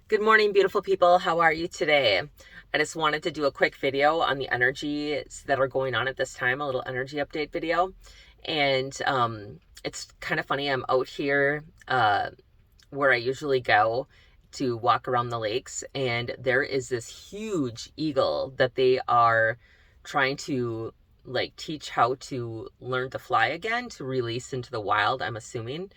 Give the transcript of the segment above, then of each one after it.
Good morning, beautiful people. How are you today? I just wanted to do a quick video on the energies that are going on at this time, a little energy update video. And it's kind of funny. I'm out here where I usually go to walk around the lakes, and there is this huge eagle that they are trying to teach how to learn to fly again, to release into the wild, I'm assuming.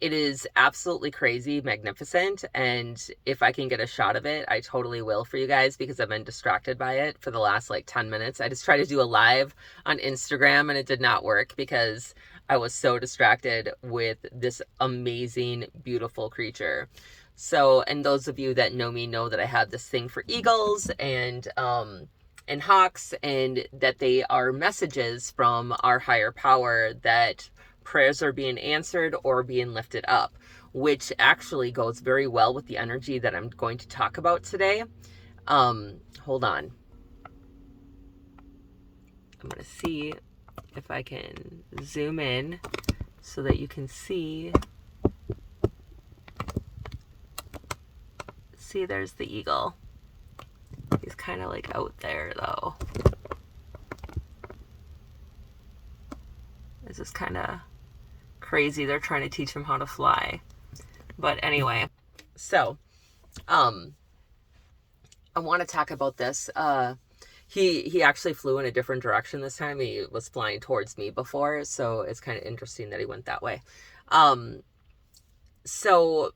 It is absolutely crazy, magnificent, and if I can get a shot of it, I totally will for you guys, because I've been distracted by it for the last 10 minutes. I just tried to do a live on Instagram and it did not work because I was so distracted with this amazing, beautiful creature. So, and those of you that know me know that I have this thing for eagles and hawks, and that they are messages from our higher power that prayers are being answered or being lifted up, which actually goes very well with the energy that I'm going to talk about today. Hold on. I'm going to see if I can zoom in so that you can see. See, there's the eagle. He's kind of out there though. This is kind of crazy. They're trying to teach him how to fly. But anyway, so I want to talk about this. He actually flew in a different direction this time. He was flying towards me before, so it's kind of interesting that he went that way. So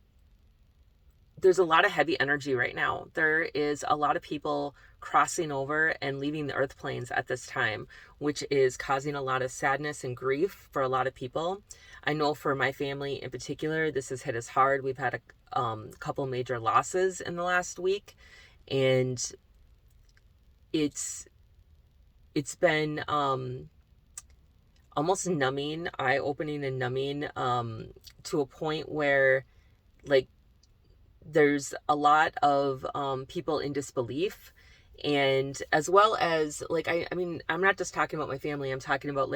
there's a lot of heavy energy right now. There is a lot of people crossing over and leaving the earth planes at this time, which is causing a lot of sadness and grief for a lot of people. I know for my family in particular, this has hit us hard. We've had a couple major losses in the last week, and it's been almost numbing, eye-opening and numbing, to a point where there's a lot of people in disbelief, and as well as I mean, I'm not just talking about my family. I'm talking about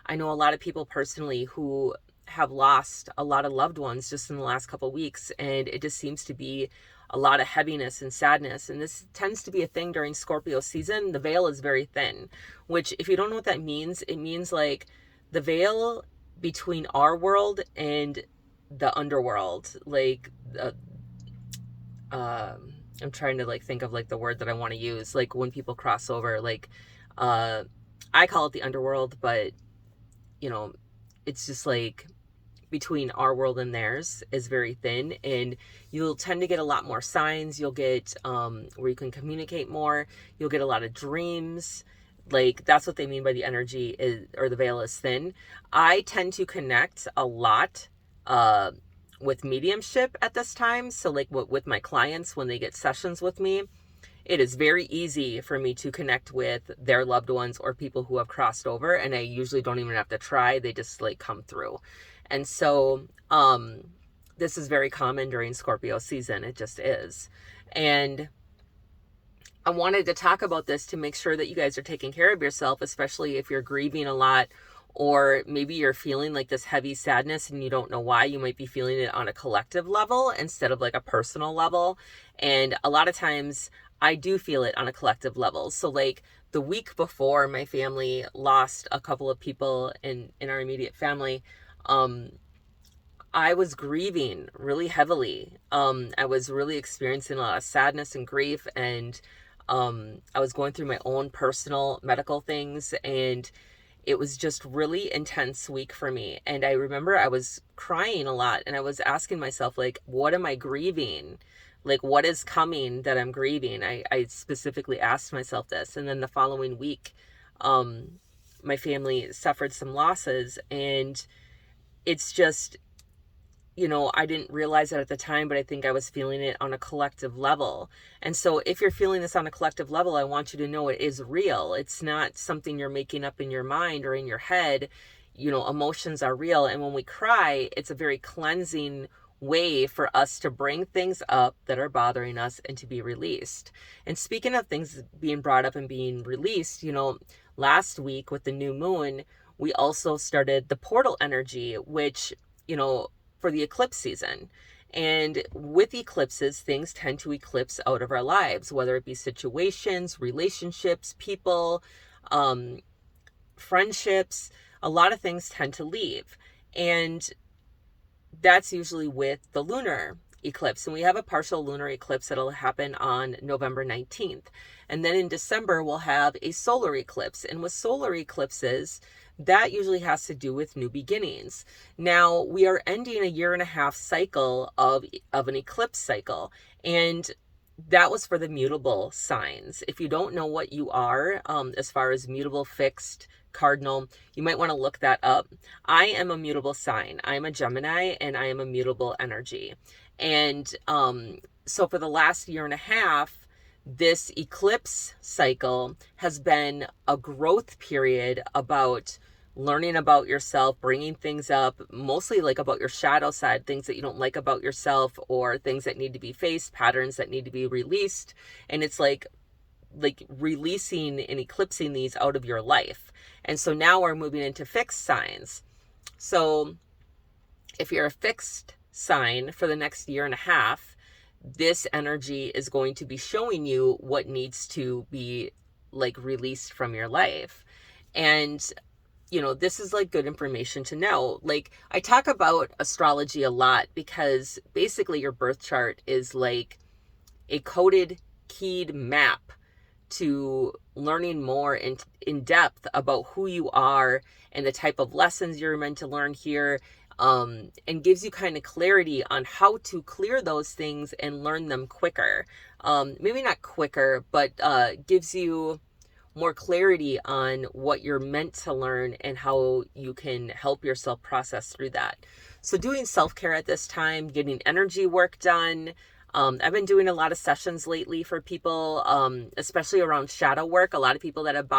I know a lot of people personally who have lost a lot of loved ones just in the last couple of weeks, and it just seems to be a lot of heaviness and sadness. And this tends to be a thing during Scorpio season. The veil is very thin, which, if you don't know what that means, it means the veil between our world and the underworld, I'm trying to think of the word that I want to use, when people cross over, I call it the underworld, but it's just between our world and theirs is very thin, and you'll tend to get a lot more signs. You'll get where you can communicate more. You'll get a lot of dreams. That's what they mean by the energy is, or the veil is thin. I tend to connect a lot with mediumship at this time. So with my clients, when they get sessions with me, it is very easy for me to connect with their loved ones or people who have crossed over, and I usually don't even have to try. They just come through. And so this is very common during Scorpio season. It just is. And I wanted to talk about this to make sure that you guys are taking care of yourself, especially if you're grieving a lot, or maybe you're feeling this heavy sadness and you don't know why. You might be feeling it on a collective level instead of a personal level. And a lot of times I do feel it on a collective level. So the week before my family lost a couple of people in our immediate family, I was grieving really heavily. I was really experiencing a lot of sadness and grief, and I was going through my own personal medical things, and it was just really intense week for me. And I remember I was crying a lot, and I was asking myself, what am I grieving? What is coming that I'm grieving? I specifically asked myself this. And then the following week, my family suffered some losses, and it's just, I didn't realize it at the time, but I think I was feeling it on a collective level. And so if you're feeling this on a collective level, I want you to know it is real. It's not something you're making up in your mind or in your head. Emotions are real. And when we cry, it's a very cleansing way for us to bring things up that are bothering us and to be released. And speaking of things being brought up and being released, last week with the new moon, we also started the portal energy, which, for the eclipse season. And with eclipses, things tend to eclipse out of our lives, whether it be situations, relationships, people, um, friendships. A lot of things tend to leave. And that's usually with the lunar eclipse. And we have a partial lunar eclipse that'll happen on November 19th. And then in December, we'll have a solar eclipse. And with solar eclipses, that usually has to do with new beginnings. Now, we are ending a 1.5-year cycle of an eclipse cycle. And that was for the mutable signs. If you don't know what you are, as far as mutable, fixed, cardinal, you might want to look that up. I am a mutable sign. I'm a Gemini, and I am a mutable energy. And so for the last 1.5 years, this eclipse cycle has been a growth period about learning about yourself, bringing things up, mostly like about your shadow side, things that you don't like about yourself, or things that need to be faced, patterns that need to be released. And it's like releasing and eclipsing these out of your life. And so now we're moving into fixed signs. So if you're a fixed sign for the next 1.5 years, this energy is going to be showing you what needs to be like released from your life. And this is like good information to know. Like, I talk about astrology a lot because basically your birth chart is like a coded, keyed map to learning more in depth about who you are and the type of lessons you're meant to learn here, and gives you kind of clarity on how to clear those things and learn them quicker. Maybe not quicker, but gives you more clarity on what you're meant to learn and how you can help yourself process through that. So doing self-care at this time, getting energy work done. I've been doing a lot of sessions lately for people, especially around shadow work. A lot of people that have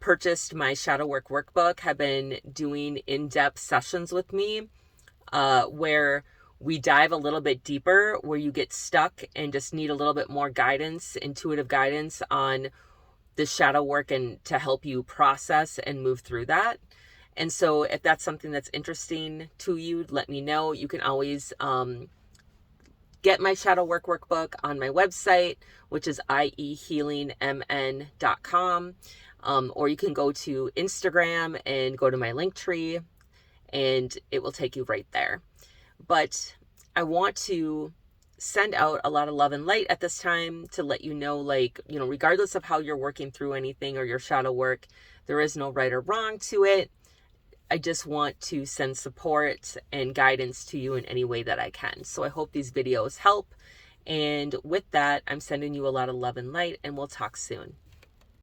purchased my shadow work workbook have been doing in-depth sessions with me, where we dive a little bit deeper, where you get stuck and just need a little bit more guidance, intuitive guidance on the shadow work and to help you process and move through that. And so if that's something that's interesting to you, let me know. You can always get my shadow work workbook on my website, which is iehealingmn.com. Or you can go to Instagram and go to my link tree, and it will take you right there. But I want to send out a lot of love and light at this time to let you know, regardless of how you're working through anything or your shadow work, there is no right or wrong to it. I just want to send support and guidance to you in any way that I can. So I hope these videos help. And with that, I'm sending you a lot of love and light, and we'll talk soon.